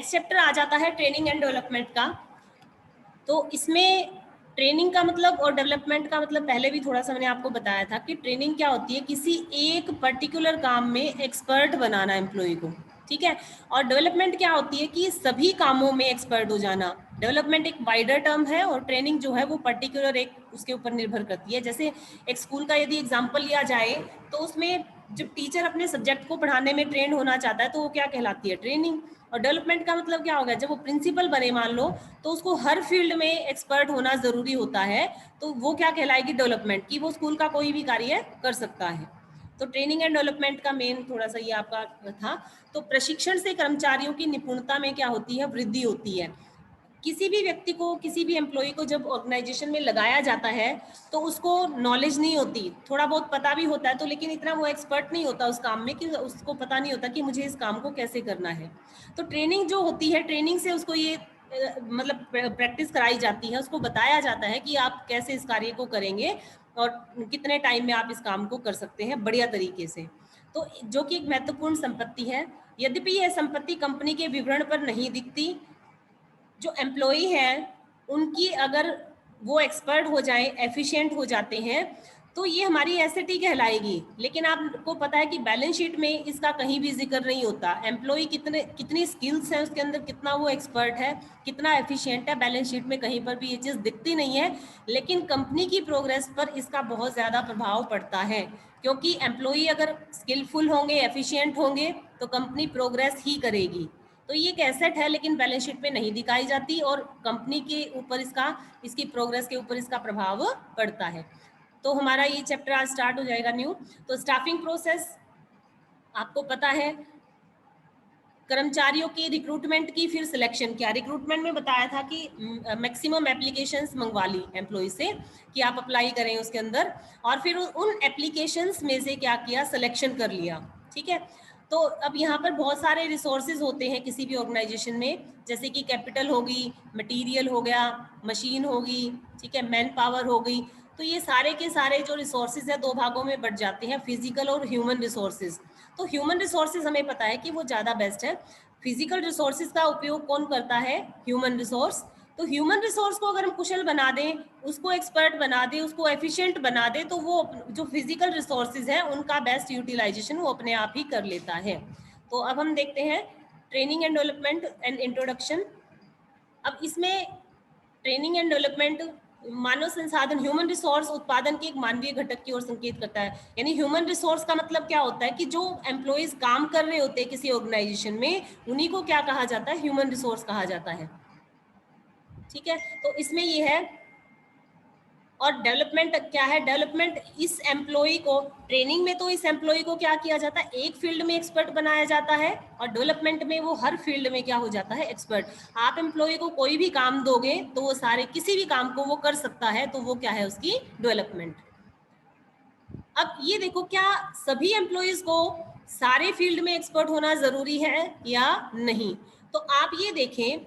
Next chapter आ जाता है training and development का। तो इसमें ट्रेनिंग का मतलब और डेवलपमेंट का मतलब पहले भी थोड़ा सा मैंने आपको बताया था कि ट्रेनिंग क्या होती है, किसी एक पर्टिकुलर काम में एक्सपर्ट बनाना एम्प्लॉय को, ठीक है। और डेवलपमेंट क्या होती है कि सभी कामों में एक्सपर्ट हो जाना। डेवलपमेंट एक वाइडर टर्म है और ट्रेनिंग जो है वो पर्टिकुलर एक उसके ऊपर निर्भर करती है। जैसे एक स्कूल का यदि एग्जाम्पल लिया जाए तो उसमें जब टीचर अपने सब्जेक्ट को पढ़ाने में ट्रेन होना चाहता है तो वो क्या कहलाती है, ट्रेनिंग। और डेवलपमेंट का मतलब क्या होगा, जब वो प्रिंसिपल बने मान लो तो उसको हर फील्ड में एक्सपर्ट होना जरूरी होता है, तो वो क्या कहलाएगी, डेवलपमेंट, कि वो स्कूल का कोई भी कार्य कर सकता है। तो ट्रेनिंग एंड डेवलपमेंट का मेन थोड़ा सा ये आपका था। तो प्रशिक्षण से कर्मचारियों की निपुणता में क्या होती है, वृद्धि होती है। किसी भी व्यक्ति को, किसी भी एम्प्लॉय को जब ऑर्गेनाइजेशन में लगाया जाता है तो उसको नॉलेज नहीं होती, थोड़ा बहुत पता भी होता है तो, लेकिन इतना वो एक्सपर्ट नहीं होता उस काम में कि उसको पता नहीं होता कि मुझे इस काम को कैसे करना है। तो ट्रेनिंग जो होती है, ट्रेनिंग से उसको ये मतलब प्रैक्टिस कराई जाती है, उसको बताया जाता है कि आप कैसे इस कार्य को करेंगे और कितने टाइम में आप इस काम को कर सकते हैं बढ़िया तरीके से। तो जो कि एक महत्वपूर्ण संपत्ति है। यद्यपि यह संपत्ति कंपनी के विवरण पर नहीं दिखती, जो एम्प्लॉई हैं उनकी अगर वो एक्सपर्ट हो जाए, एफिशिएंट हो जाते हैं, तो ये हमारी एसेट ही कहलाएगी। लेकिन आपको पता है कि बैलेंस शीट में इसका कहीं भी जिक्र नहीं होता। एम्प्लॉई कितनी स्किल्स है उसके अंदर, कितना वो एक्सपर्ट है, कितना एफिशिएंट है, बैलेंस शीट में कहीं पर भी ये चीज़ दिखती नहीं है। लेकिन कंपनी की प्रोग्रेस पर इसका बहुत ज़्यादा प्रभाव पड़ता है, क्योंकि एम्प्लॉई अगर स्किलफुल होंगे, एफिशिएंट होंगे तो कंपनी प्रोग्रेस ही करेगी। तो ये एक एसेट है लेकिन बैलेंस शीट में नहीं दिखाई जाती और कंपनी के ऊपर इसकी प्रोग्रेस के ऊपर इसका प्रभाव पड़ता है। तो हमारा ये चैप्टर आज स्टार्ट हो जाएगा न्यू। तो स्टाफिंग प्रोसेस आपको पता है, कर्मचारियों की रिक्रूटमेंट की, फिर सिलेक्शन किया। रिक्रूटमेंट में बताया था कि मैक्सिमम एप्लीकेशंस मंगवा ली एम्प्लॉय से कि आप अप्लाई करें उसके अंदर, और फिर उन एप्लीकेशंस में से क्या किया, सिलेक्शन कर लिया, ठीक है। तो अब यहाँ पर बहुत सारे रिसोर्सेज होते हैं किसी भी ऑर्गेनाइजेशन में, जैसे कि कैपिटल होगी, मटेरियल हो गया, मशीन होगी, ठीक है, मैन पावर हो गई। तो ये सारे के सारे जो रिसोर्सेज है दो भागों में बढ़ जाते हैं, फिजिकल और ह्यूमन रिसोर्सेज। तो ह्यूमन रिसोर्सेज हमें पता है कि वो ज़्यादा बेस्ट है। फिजिकल रिसोर्सेज का उपयोग कौन करता है, ह्यूमन रिसोर्स। तो ह्यूमन रिसोर्स को अगर हम कुशल बना दें, उसको एक्सपर्ट बना दें, उसको एफिशिएंट बना दें, तो वो जो फिजिकल रिसोर्सेज है उनका बेस्ट यूटिलाइजेशन वो अपने आप ही कर लेता है। तो अब हम देखते हैं training and development and introduction. अब इसमें ट्रेनिंग एंड डेवलपमेंट मानव संसाधन, ह्यूमन रिसोर्स उत्पादन के एक मानवीय घटक की ओर संकेत करता है। यानी ह्यूमन रिसोर्स का मतलब क्या होता है कि जो एम्प्लॉयज काम कर रहे होते हैं किसी ऑर्गेनाइजेशन में, उन्हीं को क्या कहा जाता है, ह्यूमन रिसोर्स कहा जाता है, ठीक है। तो इसमें ये है। और डेवलपमेंट क्या है, डेवलपमेंट इस एम्प्लॉय को, ट्रेनिंग में तो इस एम्प्लॉय को क्या किया जाता है, एक फील्ड में एक्सपर्ट बनाया जाता है, और डेवलपमेंट में वो हर फील्ड में क्या हो जाता है, एक्सपर्ट। आप एम्प्लॉय को कोई भी काम दोगे तो वो सारे किसी भी काम को वो कर सकता है, तो वो क्या है, उसकी डेवलपमेंट। अब ये देखो, क्या सभी एम्प्लॉयज को सारे फील्ड में एक्सपर्ट होना जरूरी है या नहीं। तो आप ये देखें,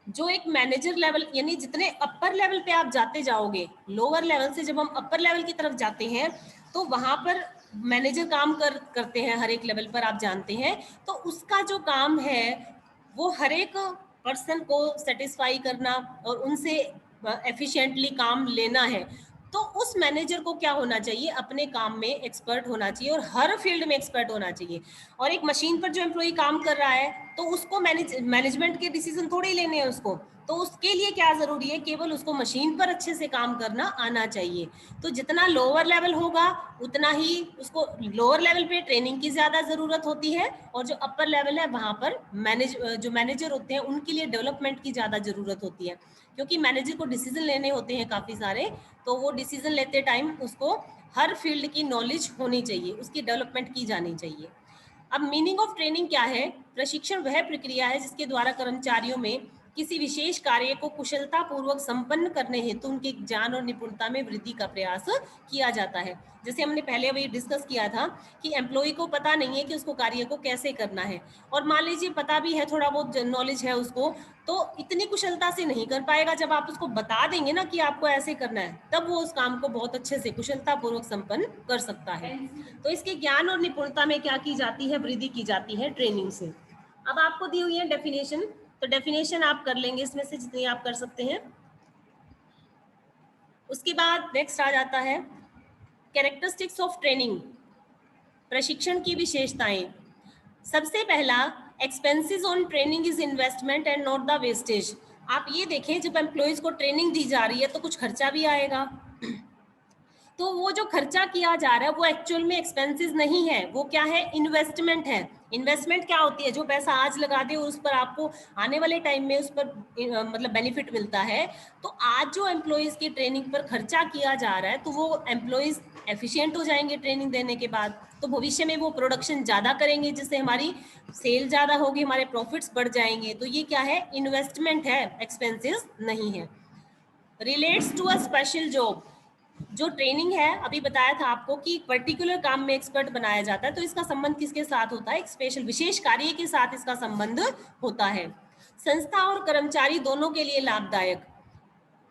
जो एक मैनेजर लेवल, यानी जितने अपर लेवल पे आप जाते जाओगे, लोअर लेवल से जब हम अपर लेवल की तरफ जाते हैं तो वहां पर मैनेजर काम करते हैं हर एक लेवल पर, आप जानते हैं। तो उसका जो काम है वो हर एक पर्सन को सेटिस्फाई करना और उनसे एफिशिएंटली काम लेना है। तो उस मैनेजर को क्या होना चाहिए, अपने काम में एक्सपर्ट होना चाहिए और हर फील्ड में एक्सपर्ट होना चाहिए। और एक मशीन पर जो एम्प्लॉय काम कर रहा है तो उसको मैनेजमेंट के डिसीजन थोड़े ही लेने हैं उसको, तो उसके लिए क्या जरूरी है, केवल उसको मशीन पर अच्छे से काम करना आना चाहिए। तो जितना लोअर लेवल होगा उतना ही उसको लोअर लेवल पे ट्रेनिंग की ज्यादा जरूरत होती है, और जो अपर लेवल है वहां पर जो मैनेजर होते हैं उनके लिए डेवलपमेंट की ज्यादा जरूरत होती है, क्योंकि मैनेजर को डिसीजन लेने होते हैं काफी सारे। तो वो डिसीजन लेते टाइम उसको हर फील्ड की नॉलेज होनी चाहिए, उसकी डेवलपमेंट की जानी चाहिए। अब मीनिंग ऑफ ट्रेनिंग क्या है, प्रशिक्षण वह प्रक्रिया है जिसके द्वारा कर्मचारियों में किसी विशेष कार्य को कुशलता पूर्वक संपन्न करने हेतु उनके ज्ञान और निपुणता में वृद्धि का प्रयास किया जाता है। जैसे हमने पहले अभी डिस्कस किया था कि एम्प्लॉय को पता नहीं है कि उसको कार्य को कैसे करना है, और मान लीजिए पता भी है, थोड़ा बहुत नॉलेज है उसको, तो इतनी कुशलता से नहीं कर पाएगा। जब आप उसको बता देंगे ना कि आपको ऐसे करना है, तब वो उस काम को बहुत अच्छे से कुशलता पूर्वक संपन्न कर सकता है। तो इसके ज्ञान और निपुणता में क्या की जाती है, वृद्धि की जाती है ट्रेनिंग से। अब आपको दी हुई है डेफिनेशन, तो डेफिनेशन आप कर लेंगे इसमें से जितनी आप कर सकते हैं। उसके बाद नेक्स्ट आ जाता है कैरेक्टरिस्टिक्स ऑफ ट्रेनिंग, प्रशिक्षण की विशेषताएं। सबसे पहला, expenses on training is investment and not the wastage. आप ये देखें, जब एम्प्लॉयज को ट्रेनिंग दी जा रही है तो कुछ खर्चा भी आएगा, तो वो जो खर्चा किया जा रहा है वो एक्चुअल में एक्सपेंसेस नहीं है, वो क्या है, इन्वेस्टमेंट है। इन्वेस्टमेंट क्या होती है, जो पैसा आज लगा दे उस पर आपको आने वाले टाइम में उस पर मतलब बेनिफिट मिलता है। तो आज जो एम्प्लॉयज की ट्रेनिंग पर खर्चा किया जा रहा है तो वो एम्प्लॉयज एफिशिएंट हो जाएंगे ट्रेनिंग देने के बाद, तो भविष्य में वो प्रोडक्शन ज़्यादा करेंगे जिससे हमारी सेल ज़्यादा होगी, हमारे प्रॉफिट्स बढ़ जाएंगे। तो ये क्या है, इन्वेस्टमेंट है, एक्सपेंसेस नहीं है। Relates to a special job, जो ट्रेनिंग है अभी बताया था आपको कि पर्टिकुलर काम में एक्सपर्ट बनाया जाता है, तो इसका संबंध किसके साथ होता है, एक स्पेशल विशेष कार्य के साथ इसका संबंध होता है। संस्था और कर्मचारी दोनों के लिए लाभदायक,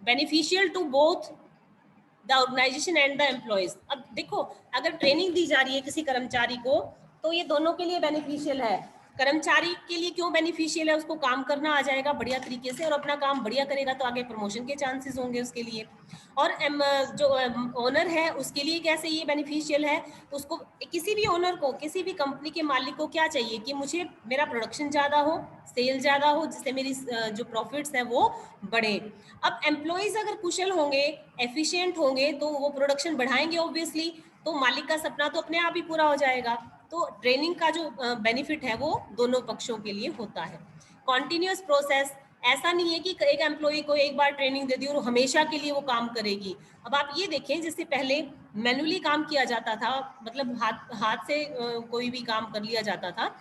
beneficial to both the organisation and the employees. अब देखो, अगर ट्रेनिंग दी जा रही है किसी कर्मचारी को तो ये दोनों के लिए बेनिफिशियल है। कर्मचारी के लिए क्यों बेनिफिशियल है, उसको काम करना आ जाएगा बढ़िया तरीके से और अपना काम बढ़िया करेगा तो आगे प्रमोशन के चांसेस होंगे उसके लिए। और जो ओनर है उसके लिए कैसे ये बेनिफिशियल है, उसको किसी भी ओनर को, किसी भी कंपनी के मालिक को क्या चाहिए कि मुझे मेरा प्रोडक्शन ज़्यादा हो, सेल ज़्यादा हो, जिससे मेरी जो प्रॉफिट्स हैं वो बढ़े। अब एम्प्लॉयज़ अगर कुशल होंगे, एफिशिएंट होंगे तो वो प्रोडक्शन बढ़ाएंगे ऑब्वियसली, तो मालिक का सपना तो अपने आप ही पूरा हो जाएगा। तो ट्रेनिंग का जो बेनिफिट है वो दोनों पक्षों के लिए होता है। कॉन्टिन्यूस प्रोसेस, ऐसा नहीं है कि एक एम्प्लॉय को एक बार ट्रेनिंग दे दी और हमेशा के लिए वो काम करेगी। अब आप ये देखें, जैसे पहले मैनुअली काम किया जाता था, मतलब हाथ हाथ से कोई भी काम कर लिया जाता था।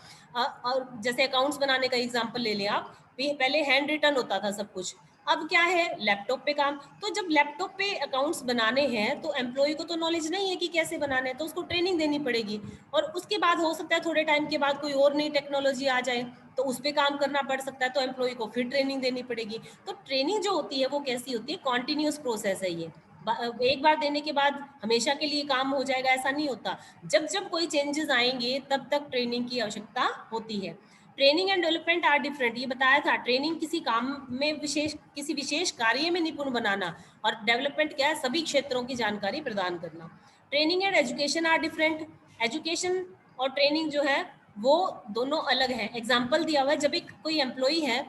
और जैसे अकाउंट्स बनाने का एग्जांपल ले लें आप, पहले हैंड रिटन होता था सब कुछ, अब क्या है, लैपटॉप पे काम। तो जब लैपटॉप पे अकाउंट्स बनाने हैं तो एम्प्लॉय को तो नॉलेज नहीं है कि कैसे बनाने हैं, तो उसको ट्रेनिंग देनी पड़ेगी। और उसके बाद हो सकता है थोड़े टाइम के बाद कोई और नई टेक्नोलॉजी आ जाए तो उस पर काम करना पड़ सकता है, तो एम्प्लॉय को फिर ट्रेनिंग देनी पड़ेगी। तो ट्रेनिंग जो होती है वो कैसी होती है, कॉन्टिन्यूस प्रोसेस है ये। एक बार देने के बाद हमेशा के लिए काम हो जाएगा ऐसा नहीं होता, जब जब कोई चेंजेस आएंगे तब तक ट्रेनिंग की आवश्यकता होती है। Training and development are different, ये बताया था। ट्रेनिंग किसी काम में किसी विशेष कार्य में निपुण बनाना, और डेवलपमेंट क्या है, सभी क्षेत्रों की जानकारी प्रदान करना। Training and education are different, education और ट्रेनिंग जो है वो दोनों अलग है। एग्जाम्पल दिया हुआ है, जब एक कोई एम्प्लॉई है,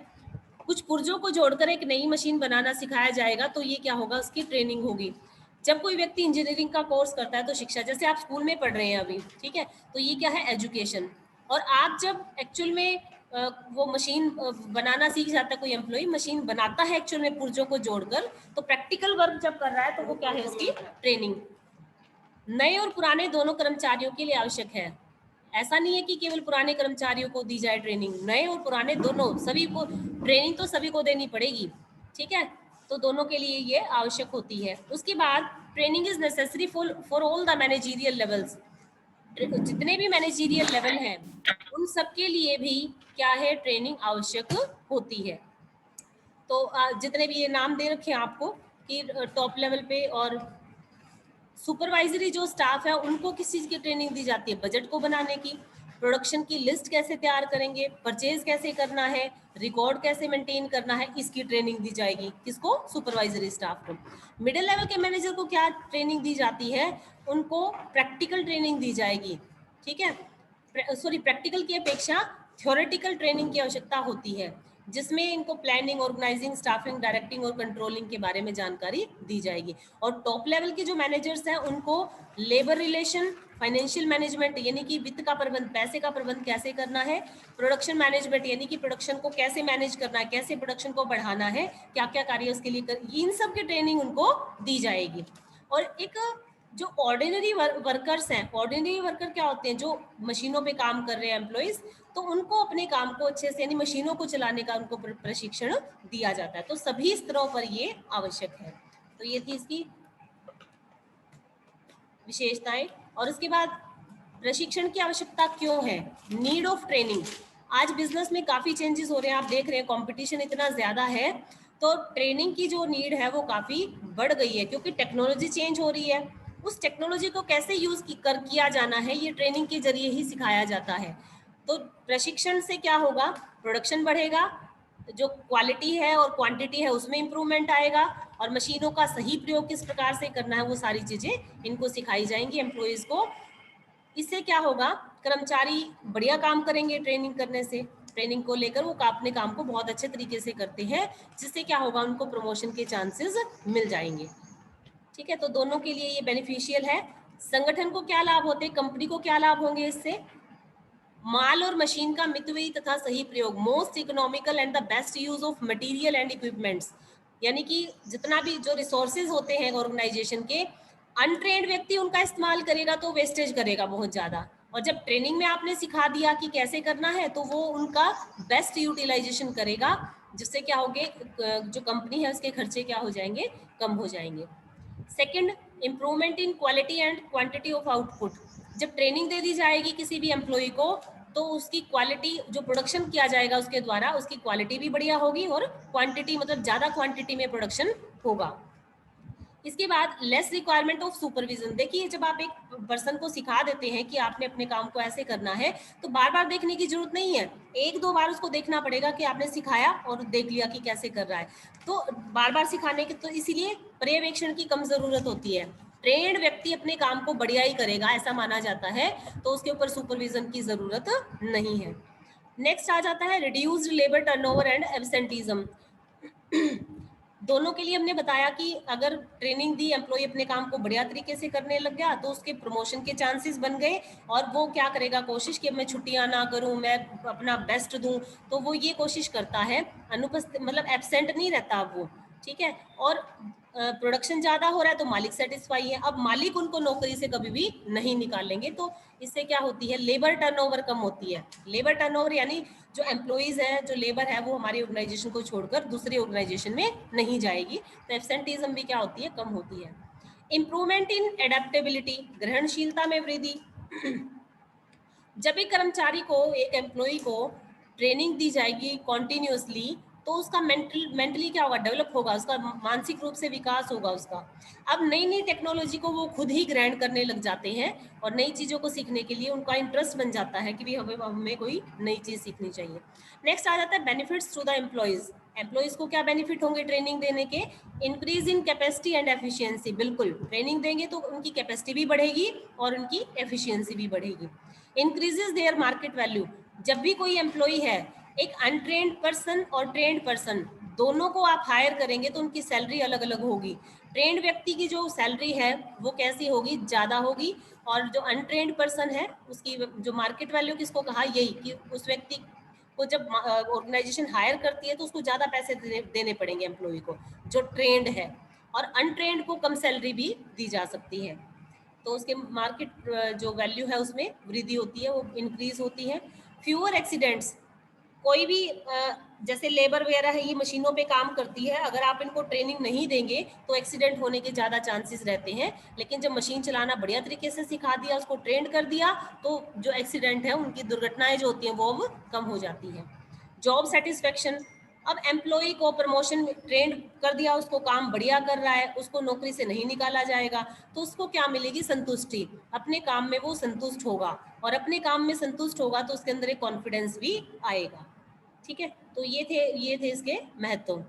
कुछ पुर्जों को जोड़कर एक नई मशीन बनाना सिखाया जाएगा तो ये क्या होगा, उसकी ट्रेनिंग होगी। जब कोई व्यक्ति इंजीनियरिंग का कोर्स करता है तो शिक्षा, जैसे आप स्कूल में पढ़ रहे हैं अभी, ठीक है, तो ये क्या है, एजुकेशन। और आप जब एक्चुअल में वो मशीन बनाना सीख जाता है, कोई एम्प्लॉय मशीन बनाता है एक्चुअल में पुर्जों को जोड़कर, तो प्रैक्टिकल वर्क जब कर रहा है तो वो क्या है, उसकी ट्रेनिंग। नए और पुराने दोनों कर्मचारियों के लिए आवश्यक है, ऐसा नहीं है कि केवल पुराने कर्मचारियों को दी जाए ट्रेनिंग, नए और पुराने दोनों, सभी को ट्रेनिंग तो सभी को देनी पड़ेगी, ठीक है, तो दोनों के लिए ये आवश्यक होती है। उसके बाद training is necessary for all the managerial levels, जितने भी मैनेजरियल लेवल हैं उन सब के लिए भी क्या है, ट्रेनिंग आवश्यक होती है। तो जितने भी ये नाम दे रखे हैं आपको कि टॉप लेवल पे और सुपरवाइजरी जो स्टाफ है उनको किस चीज़ की ट्रेनिंग दी जाती है, बजट को बनाने की, प्रोडक्शन की लिस्ट कैसे तैयार करेंगे, परचेज कैसे करना है, रिकॉर्ड कैसे मेंटेन करना है, इसकी ट्रेनिंग दी जाएगी। किसको, सुपरवाइजरी स्टाफ को। मिडिल लेवल के मैनेजर को क्या ट्रेनिंग दी जाती है, उनको प्रैक्टिकल ट्रेनिंग दी जाएगी, ठीक है, सॉरी, प्रैक्टिकल की अपेक्षा थ्योरेटिकल ट्रेनिंग की आवश्यकता होती है, जिसमें इनको प्लानिंग, ऑर्गेनाइजिंग, स्टाफिंग, डायरेक्टिंग और कंट्रोलिंग के बारे में जानकारी दी जाएगी। और टॉप लेवल के जो मैनेजर्स हैं उनको लेबर रिलेशन, फाइनेंशियल मैनेजमेंट यानी कि वित्त का प्रबंध, पैसे का प्रबंध कैसे करना है, प्रोडक्शन मैनेजमेंट यानी कि प्रोडक्शन को कैसे मैनेज करना है, कैसे प्रोडक्शन को बढ़ाना है, क्या क्या कार्य उसके लिए इन सब की ट्रेनिंग उनको दी जाएगी। और एक जो ऑर्डिनरी वर्कर्स हैं, ऑर्डिनरी वर्कर क्या होते हैं, जो मशीनों पे काम कर रहे हैं एम्प्लॉयज, तो उनको अपने काम को अच्छे से यानी मशीनों को चलाने का उनको प्रशिक्षण दिया जाता है। तो सभी स्तरों पर ये आवश्यक है। तो ये थी इसकी विशेषताएं। और उसके बाद प्रशिक्षण की आवश्यकता क्यों है, नीड ऑफ ट्रेनिंग। आज बिजनेस में काफ़ी चेंजेस हो रहे हैं, आप देख रहे हैं कंपटीशन इतना ज़्यादा है, तो ट्रेनिंग की जो नीड है वो काफ़ी बढ़ गई है, क्योंकि टेक्नोलॉजी चेंज हो रही है। उस टेक्नोलॉजी को कैसे यूज़ किया जाना है ये ट्रेनिंग के जरिए ही सिखाया जाता है। तो प्रशिक्षण से क्या होगा, प्रोडक्शन बढ़ेगा, जो क्वालिटी है और क्वांटिटी है उसमें इंप्रूवमेंट आएगा, और मशीनों का सही प्रयोग किस प्रकार से करना है वो सारी चीजें इनको सिखाई जाएंगी एम्प्लॉइज को। इससे क्या होगा, कर्मचारी बढ़िया काम करेंगे ट्रेनिंग करने से, ट्रेनिंग को लेकर वो अपने काम को बहुत अच्छे तरीके से करते हैं, जिससे क्या होगा, उनको प्रमोशन के चांसेस मिल जाएंगे। ठीक है, तो दोनों के लिए ये बेनिफिशियल है। संगठन को क्या लाभ होते हैं, कंपनी को क्या लाभ होंगे इससे, माल और मशीन का मितव्ययी तथा सही प्रयोग, most economical and the best use of material and equipments, यानी कि जितना भी जो रिसोर्सेज होते हैं ऑर्गेनाइजेशन के, अनट्रेन्ड व्यक्ति उनका इस्तेमाल करेगा तो वेस्टेज करेगा बहुत ज्यादा, और जब ट्रेनिंग में आपने सिखा दिया कि कैसे करना है तो वो उनका बेस्ट यूटिलाइजेशन करेगा, जिससे क्या होगे, जो कंपनी है उसके खर्चे क्या हो जाएंगे, कम हो जाएंगे। Second, improvement in quality and quantity of output, जब ट्रेनिंग दे दी जाएगी किसी भी एम्प्लॉय को तो उसकी क्वालिटी, जो प्रोडक्शन किया जाएगा उसके द्वारा, उसकी क्वालिटी भी बढ़िया होगी और क्वांटिटी मतलब ज्यादा क्वांटिटी में प्रोडक्शन होगा। इसके बाद लेस रिक्वायरमेंट ऑफ सुपरविजन, देखिए जब आप एक पर्सन को सिखा देते हैं कि आपने अपने काम को ऐसे करना है तो बार बार देखने की जरूरत नहीं है, एक दो बार उसको देखना पड़ेगा कि आपने सिखाया और देख लिया कि कैसे कर रहा है, तो बार बार सिखाने की तो इसीलिए पर्यवेक्षण की कम जरूरत होती है। ट्रेन्ड व्यक्ति अपने काम को बढ़िया ही करेगा ऐसा माना जाता है, तो उसके ऊपर सुपरविजन की जरूरत नहीं है। नेक्स्ट आ जाता है रिड्यूस्ड लेबर टर्नओवर एंड एब्सेंटीज्म। दोनों के लिए हमने बताया कि अगर ट्रेनिंग दी, एम्प्लॉय अपने काम को बढ़िया तरीके से करने लग गया तो उसके प्रमोशन के चांसेस बन गए, और वो क्या करेगा, कोशिश कि मैं छुट्टियां ना करूं, मैं अपना बेस्ट दूं, तो वो ये कोशिश करता है, अनुपस्थित मतलब एब्सेंट नहीं रहता वो, ठीक है। और प्रोडक्शन ज्यादा हो रहा है तो मालिक सेटिस्फाई है, अब मालिक उनको नौकरी से कभी भी नहीं निकालेंगे, तो इससे क्या होती है, लेबर टर्नओवर कम होती है। लेबर टर्नओवर यानी जो एम्प्लॉइज है, जो लेबर है वो हमारी ऑर्गेनाइजेशन को छोड़कर दूसरी ऑर्गेनाइजेशन में नहीं जाएगी, तो एब्सेंटीज्म भी क्या होती है, कम होती है। इंप्रूवमेंट इन एडेप्टेबिलिटी, ग्रहणशीलता में वृद्धि, जब एक कर्मचारी को, एक एम्प्लॉय को ट्रेनिंग दी जाएगी कॉन्टिन्यूसली, तो उसका मेंटली क्या होगा, डेवलप होगा, उसका मानसिक रूप से विकास होगा उसका। अब नई नई टेक्नोलॉजी को वो खुद ही ग्रहण करने लग जाते हैं, और नई चीज़ों को सीखने के लिए उनका इंटरेस्ट बन जाता है कि भी हमें कोई नई चीज़ सीखनी चाहिए। नेक्स्ट आ जाता है benefits to the employees, employees को क्या बेनिफिट होंगे ट्रेनिंग देने के, increase in capacity and efficiency, बिल्कुल ट्रेनिंग देंगे तो उनकी कैपेसिटी भी बढ़ेगी और उनकी एफिशिएंसी भी बढ़ेगी। इंक्रीजेज देयर मार्केट वैल्यू, जब भी कोई एम्प्लॉय है, एक अनट्रेन्ड पर्सन और ट्रेन्ड पर्सन दोनों को आप हायर करेंगे तो उनकी सैलरी अलग अलग होगी। ट्रेन्ड व्यक्ति की जो सैलरी है वो कैसी होगी, ज़्यादा होगी, और जो अनट्रेन्ड पर्सन है उसकी जो मार्केट वैल्यू किसको कहा, यही कि उस व्यक्ति को जब ऑर्गेनाइजेशन हायर करती है तो उसको ज़्यादा पैसे देने पड़ेंगे एम्प्लॉय को जो ट्रेन्ड है, और अनट्रेन्ड को कम सैलरी भी दी जा सकती है, तो उसके मार्केट जो वैल्यू है उसमें वृद्धि होती है, वो इंक्रीज होती है। फ्यूअर एक्सीडेंट्स, कोई भी जैसे लेबर वगैरह है ये मशीनों पे काम करती है, अगर आप इनको ट्रेनिंग नहीं देंगे तो एक्सीडेंट होने के ज़्यादा चांसेस रहते हैं, लेकिन जब मशीन चलाना बढ़िया तरीके से सिखा दिया, उसको ट्रेन कर दिया, तो जो एक्सीडेंट है उनकी दुर्घटनाएं जो होती हैं वो अब कम हो जाती हैं। जॉब सेटिस्फेक्शन, अब एम्प्लॉय को प्रमोशन ट्रेंड कर दिया, उसको काम बढ़िया कर रहा है, उसको नौकरी से नहीं निकाला जाएगा, तो उसको क्या मिलेगी, संतुष्टि, अपने काम में वो संतुष्ट होगा, और अपने काम में संतुष्ट होगा तो उसके अंदर एक कॉन्फिडेंस भी आएगा। ठीक है, तो ये थे इसके महत्व।